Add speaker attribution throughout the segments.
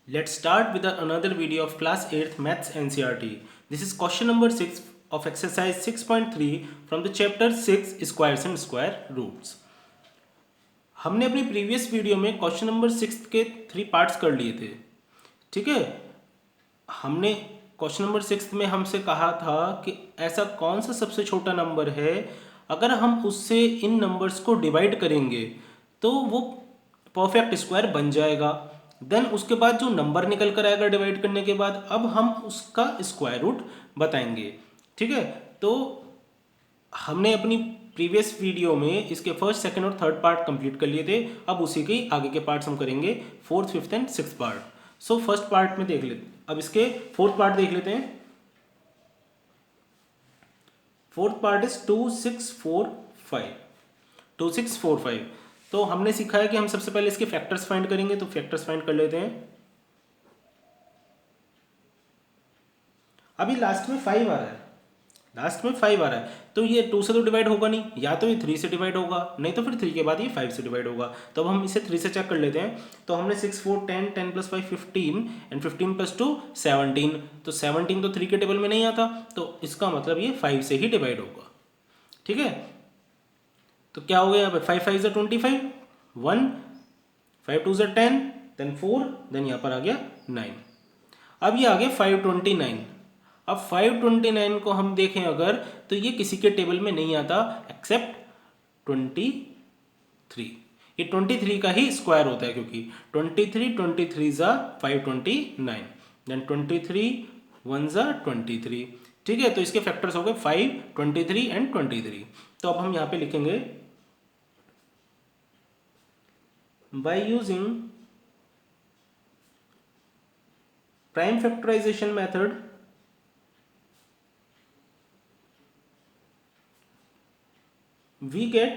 Speaker 1: Let's start with another video of class 8th maths NCERT. This is question number 6 of exercise 6.3 from the chapter 6 squares and square roots. हमने अपनी previous video में question number 6 के 3 parts कर लिए थे. ठीक है, हमने क्वेश्चन नंबर 6 में हमसे कहा था कि ऐसा कौन सा सबसे छोटा नंबर है अगर हम उससे इन नंबर्स को डिवाइड करेंगे तो वो परफेक्ट स्क्वायर बन जाएगा. देन उसके बाद जो नंबर निकल कर आएगा डिवाइड करने के बाद, अब हम उसका स्क्वायर रूट बताएंगे. ठीक है, तो हमने अपनी प्रीवियस वीडियो में इसके फर्स्ट, सेकंड और थर्ड पार्ट कंप्लीट कर लिए थे. अब उसी के आगे के पार्ट्स हम करेंगे, fourth, fifth and sixth part. So first part में देख लेते, अब इसके फोर्थ पार्ट देख लेते हैं. Fourth part is 2645. 2645. तो हमने सीखा है कि हम सबसे पहले इसके फैक्टर्स फाइंड करेंगे, तो फैक्टर्स फाइंड कर लेते हैं. अभी लास्ट में 5 आ रहा है, लास्ट में 5 आ रहा है, तो ये 2 से तो डिवाइड होगा नहीं, या तो ये 3 से डिवाइड होगा, नहीं तो फिर 3 के बाद ये 5 से डिवाइड होगा. तो अब हम इसे 3 से चेक कर लेते हैं. तो हमने 6 4 10 10 + 5 15 एंड 15 + 2 17. तो 17 तो 3 के टेबल में नहीं आता, तो इसका मतलब ये 5 से ही डिवाइड होगा. ठीक है, तो क्या हो गया यहाँ पे, 5 5 = 25, 1, 5 2 = 10, देन 4, देन यहाँ पर आ गया 9. अब ये आ गया 529. अब 529 को हम देखें अगर, तो ये किसी के टेबल में नहीं आता एक्सेप्ट 23. ये 23 का ही स्क्वायर होता है, क्योंकि 23 ज़ा 529, देन 23 1 ज़ा 23. ठीक है, तो इसके फैक्टर्स हो गए 5 23 एंड 23. तो अब हम यहाँ पे लिखेंगे, by using prime factorization method we get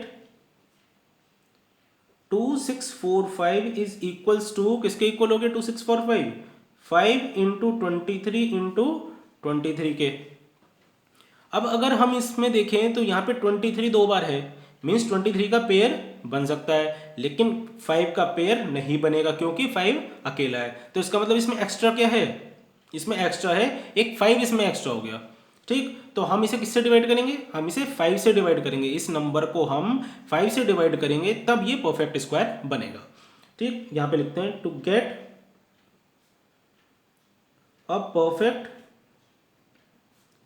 Speaker 1: 2645 is equals to, किसके इक्वल हो गया 2645, 5 इंटू 23 इंटू 23 के. अब अगर हम इसमें देखें तो यहाँ पे 23 दो बार है, मीन्स 23 का पेयर बन सकता है, लेकिन 5 का पेयर नहीं बनेगा क्योंकि 5 अकेला है. तो इसका मतलब इसमें एक्स्ट्रा क्या है, इसमें एक्स्ट्रा है एक 5, इसमें एक्स्ट्रा हो गया. ठीक, तो हम इसे किससे डिवाइड करेंगे, हम इसे 5 से डिवाइड करेंगे. इस नंबर को हम 5 से डिवाइड करेंगे, तब ये परफेक्ट स्क्वायर बनेगा. ठीक, यहां पे लिखते हैं, to get a perfect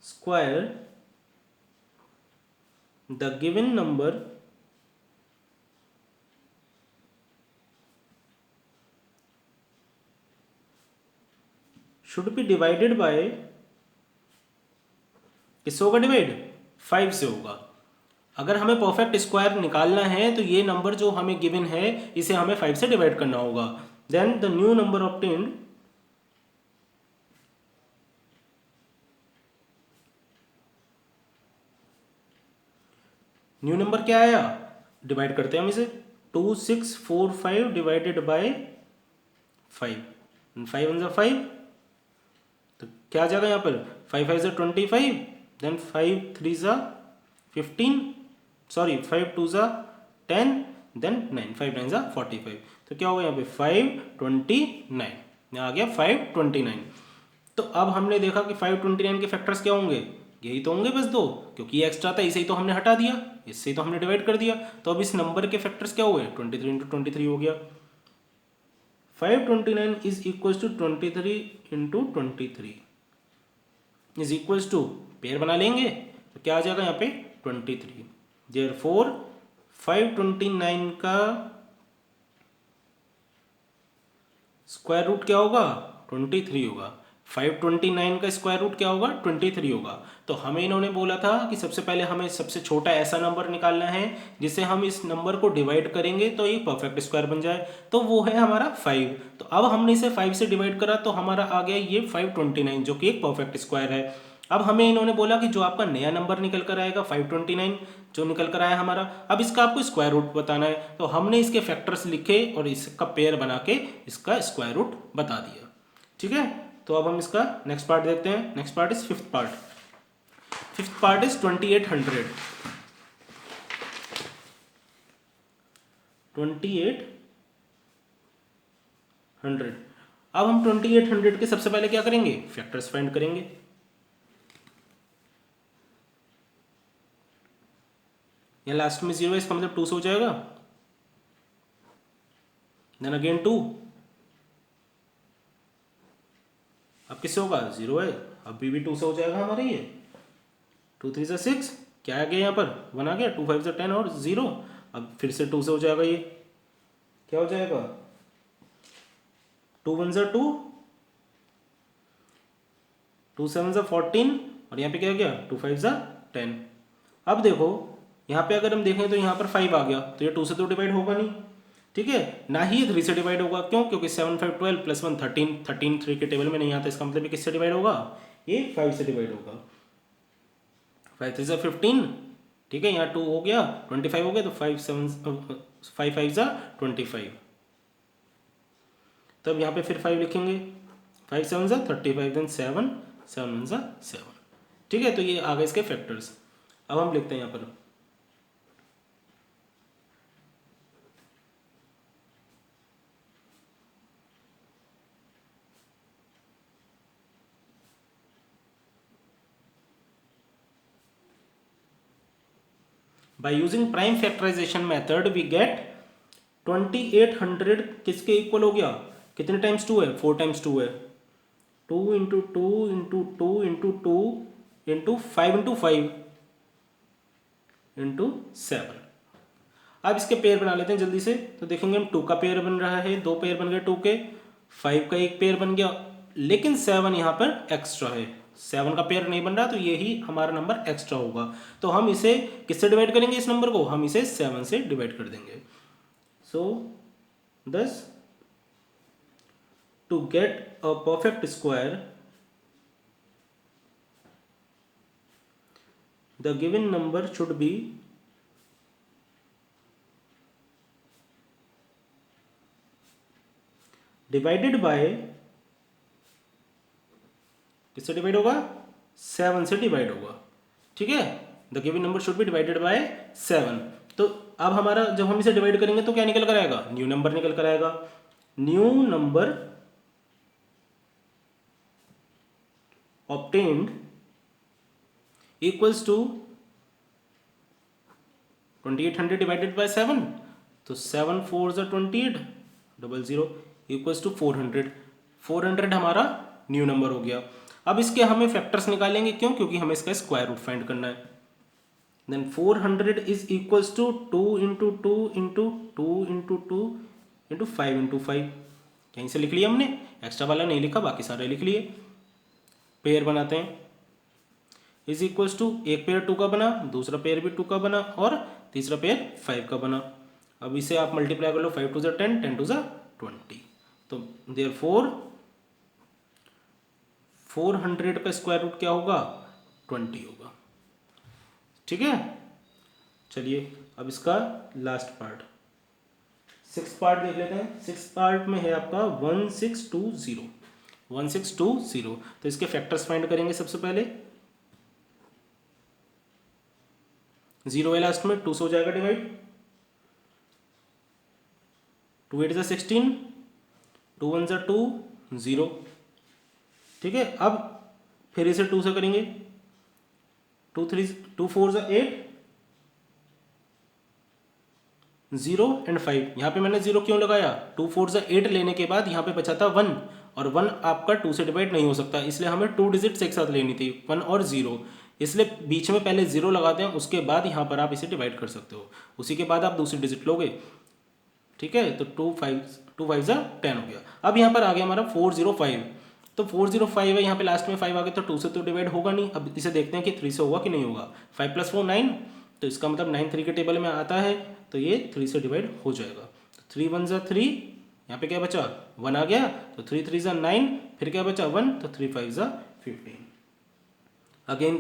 Speaker 1: square the given number should be divided by, किससे होगा डिवाइड, 5 से होगा. अगर हमें परफेक्ट स्क्वायर निकालना है तो ये नंबर जो हमें गिवन है इसे हमें 5 से डिवाइड करना होगा. Then the new number obtained new number क्या आया, डिवाइड करते हैं हम इसे. 2645 डिवाइडेड बाय 5, 5 1 ज़ा 5, तो क्या आ जाएगा यहाँ पर, 5 5 ज़ा 25, देन 5 3 ज़ा 15, सॉरी 5 2 ज़ा 10, देन 9, 5 9 ज़ा 45. तो क्या होगा यहाँ पे 529, यहाँ आ गया 529. तो अब हमने देखा कि 529 के फैक्टर्स क्या होंगे, यही तो होंगे बस दो, क्योंकि ये एक्स्ट्रा था, इसे ही तो हमने हटा दिया, इससे ही तो हमने डिवाइड कर दिया. तो अब इस नंबर के फैक्टर्स क्या हुए, 23 इंटू 23 हो गया. 529 is equals to 23 into 23 is equals to, pair बना लेंगे तो क्या आ जाएगा यहाँ पे 23. देयरफॉर 529 का स्क्वायर रूट क्या होगा, 23 होगा. 529 का स्क्वायर रूट क्या होगा, 23 होगा. तो हमें इन्होंने बोला था कि सबसे पहले हमें सबसे छोटा ऐसा नंबर निकालना है जिससे हम इस नंबर को डिवाइड करेंगे तो ये परफेक्ट स्क्वायर बन जाए, तो वो है हमारा 5. तो अब हमने इसे 5 से डिवाइड करा तो हमारा आ गया ये 529, जो कि एक परफेक्ट स्क्वायर है. अब हमें इन्होंने बोला कि जो आपका नया नंबर निकल कर आएगा 529 जो निकल कर आया हमारा, अब इसका आपको स्क्वायर रूट बताना है. तो हमने इसके फैक्टर्स लिखे और इसका पेयर बना के इसका स्क्वायर रूट बता दिया. ठीक है, तो अब हम इसका नेक्स्ट पार्ट देखते हैं. Next part is fifth part. Fifth part is 2800. 2800. अब हम 2800 के सबसे पहले क्या करेंगे, फैक्टर्स फाइंड करेंगे। यहाँ लास्ट में 0 है, इसका मतलब 2 से हो जाएगा, देन अगेन 2, अब किससे होगा, 0 है, अब भी 2 से हो जाएगा हमारे ये, 2 3 से 6, क्या आ गया यहाँ पर 1 आ गया, 2 5 से 10 और 0, अब फिर से 2 से हो जाएगा, ये क्या हो जाएगा, 2 1 से 2, 2 7 से 14 और यहाँ पे क्या आ गया 2 5 से 10। अब देखो यहाँ पे अगर हम देखें तो यहाँ पर 5 आ गया, तो ये 2 से तो डिवाइड होगा नहीं, ठीक है, ना ही ये 3 से डिवाइड होगा, क्यों, क्योंकि 7 5 12 प्लस 1 13, 13 3 के टेबल में नहीं आता, इसका मतलब ये किससे डिवाइड होगा, ये 5 से डिवाइड होगा, 5 3 से 15, ठीक है, यहाँ 2 हो गया, 25 हो गया, तो 5 5 जा 25, तब यहाँ पे फिर 5 लिखेंगे, 5 7 जा 35, देन 7 7 जा 7, ठीक है, तो ये आ गए इसके फैक्टर्स। अब हम लिखते हैं यहाँ पर by using prime factorization method we get 2800 किसके इक्वल हो गया, कितने टाइम्स 2 है, 4 टाइम्स 2 है, 2 into 2 into 2 into 2 into 5 into 5 into 7। अब इसके पेयर बना लेते हैं जल्दी से, तो देखेंगे हम 2 का पेयर बन रहा है, 2 पेयर बन गए 2 के, 5 का एक पेयर बन गया, लेकिन 7 यहाँ पर एक्स्ट्रा है, 7 का पेयर नहीं बन रहा, तो यही हमारा नंबर एक्स्ट्रा होगा, तो हम इसे किससे डिवाइड करेंगे, इस नंबर को हम इसे 7 से डिवाइड कर देंगे। सो thus to get a perfect square the given number should be divided by, किससे डिवाइड होगा, 7 से डिवाइड होगा, ठीक है, the given number should be divided by 7। तो अब हमारा जब हम इसे डिवाइड करेंगे तो क्या निकल कर आएगा, न्यू नंबर निकल कर आएगा, new number obtained equals to 2800 divided by 7, तो 7 4 जा 28, 00 इक्वल्स टू 400, 400 हमारा न्यू नंबर हो गया। अब इसके हमें फैक्टर्स निकालेंगे, क्यों, क्योंकि हमें इसका स्क्वायर रूट फाइंड करना है। Then 400 is equals to 2 into 2 into 2 into 2 into 5 into 5, कहीं से लिख लिया हमने, एक्स्ट्रा वाला नहीं लिखा, बाकी सारे लिख लिए। पेयर बनाते हैं, इज इक्वल्स टू एक पेयर 2 का बना, दूसरा पेयर भी 2 का बना और तीसरा पेयर 5 का बना। अब इसे आप मल्टीप्लाई कर लो, 5 2 जा 10, 10 2 जा 20, तो देयरफॉर 400 का स्क्वायर रूट क्या होगा, 20 होगा, ठीक है। चलिए अब इसका लास्ट पार्ट, 6 पार्ट देख लेते हैं। 6 पार्ट में है आपका 1620, 1620, तो इसके फैक्टर्स फाइंड करेंगे सबसे पहले। 0 है लास्ट में, 2 से हो जाएगा डिवाइड, 2 8 जा 16, 2 1 जा 2, 0, ठीक है। अब फिर इसे 2 से करेंगे, 2 4 जा 8, 0 एंड 5, यहाँ पे मैंने 0 क्यों लगाया, 2 4 जा 8 लेने के बाद यहाँ पे बचा था 1, और 1 आपका 2 से डिवाइड नहीं हो सकता, इसलिए हमें 2 डिजिट्स एक साथ लेनी थी, 1 और 0, इसलिए बीच में पहले 0 लगाते हैं, उसके बाद यहाँ पर आप इसे डिवाइड कर सकते हो, उसी के बाद आप दूसरी डिजिट लोगे, ठीक है। तो 2 5 जा 10 हो गया। अब यहाँ पर आ गया हमारा 405, तो 405 है, यहाँ पे लास्ट में 5 आ गया, तो 2 से तो डिवाइड होगा नहीं। अब इसे देखते हैं कि 3 से होगा कि नहीं होगा, 5 + 4 9, तो इसका मतलब 9 3 के टेबल में आता है, तो ये 3 से डिवाइड हो जाएगा। तो 3 1 जा 3, यहाँ पे क्या बचा 1 आ गया, तो 3 3 जा 9, फिर क्या बचा 1, तो 3 5 जा 15, अगेन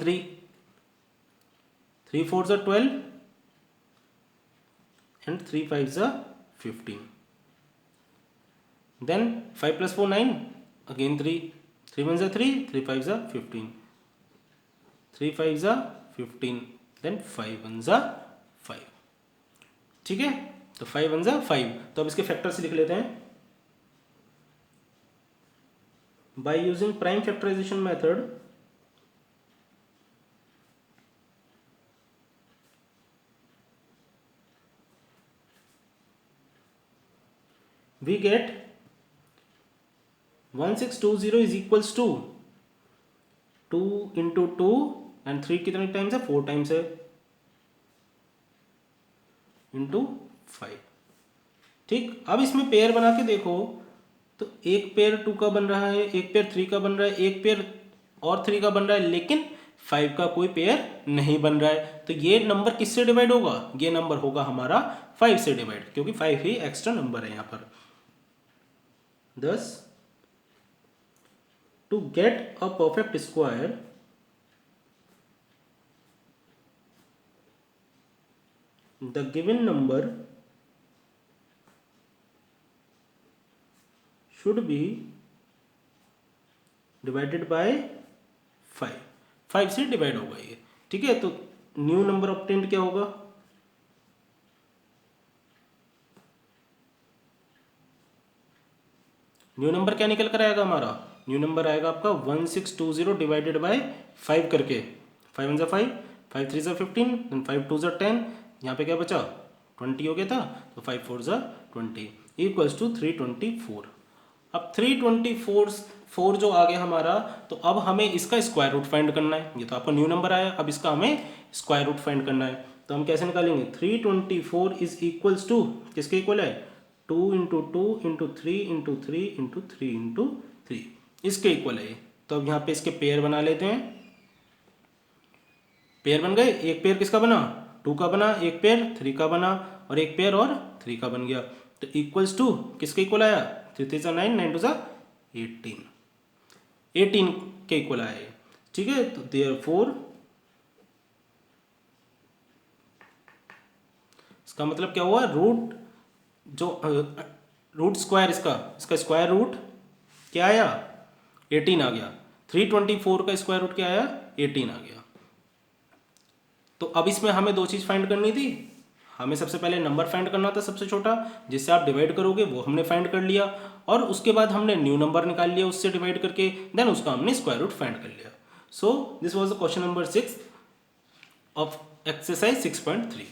Speaker 1: 3 4 जा 12 एंड 3 5 जा 15, देन 5 + 4 9, अगेन 3 1 जा 3, 3 5 जा 15, 3 5 जा 15, देन 5 1 जा 5, ठीक है। तो 5 1 जा 5, तो अब इसके फैक्टर्स लिख लेते हैं। by using prime factorization method, we get 1620 is equals to 2 into 2 and 3 कितने टाइम्स है, 4 टाइम्स है, इंटू 5। ठीक, अब इसमें पेयर बना के देखो तो एक पेयर 2 का बन रहा है, एक पेयर 3 का बन रहा है, एक पेयर और 3 का बन रहा है, लेकिन 5 का कोई पेयर नहीं बन रहा है। तो ये नंबर किससे डिवाइड होगा, ये नंबर होगा हमारा 5 से डिवाइड, क्योंकि 5 ही एक्स्ट्रा नंबर है यहाँ पर। Thus, to get a perfect square, the given number should be divided by 5। 5 से डिवाइड होगा ये, ठीक है। तो न्यू नंबर ऑब्टेन्ड क्या होगा, न्यू नंबर क्या निकल कर आएगा हमारा, न्यू नंबर आएगा आपका 1620 डिवाइडेड बाय 5 करके, 5 1 5, 5 3 15, देन 5 2 10, यहाँ पे क्या बचा 20 हो गया था, तो 5 4 20 इक्वल्स टू 324। अब 324 जो आ गया हमारा, तो अब हमें इसका स्क्वायर रूट फाइंड करना है। ये तो आपका न्यू नंबर आया, अब इसका हमें स्क्वायर रूट फाइंड करना है। तो हम कैसे निकालेंगे, 324 इज इक्वल्स टू किसके इक्वल है, 2 into 2 into 3 into 3 into 3 into 3, इसके इक्वल है। तो अब यहाँ पे इसके पेयर बना लेते हैं। पेयर बन गए, एक पेयर किसका बना, 2 का बना, एक पेयर 3 का बना, और एक पेयर और 3 का बन गया। तो इक्वल्स टू किसके इक्वल आया, 3 3 9, 9 2 18, 18 के इक्वल आया है, ठीक है। तो देयरफॉर इसका मतलब क्या हुआ, रूट जो रूट स्क्वायर इसका स्क्वायर रूट क्या आया, 18 आ गया। 324 का स्क्वायर रूट क्या आया, 18 आ गया। तो अब इसमें हमें दो चीज़ फाइंड करनी थी। हमें सबसे पहले नंबर फाइंड करना था सबसे छोटा, जिससे आप डिवाइड करोगे, वो हमने फाइंड कर लिया, और उसके बाद हमने न्यू नंबर निकाल लिया उससे डिवाइड करके, देन उसका हमने स्क्वायर रूट फाइंड कर लिया। So this was the question number 6 of exercise 6.3।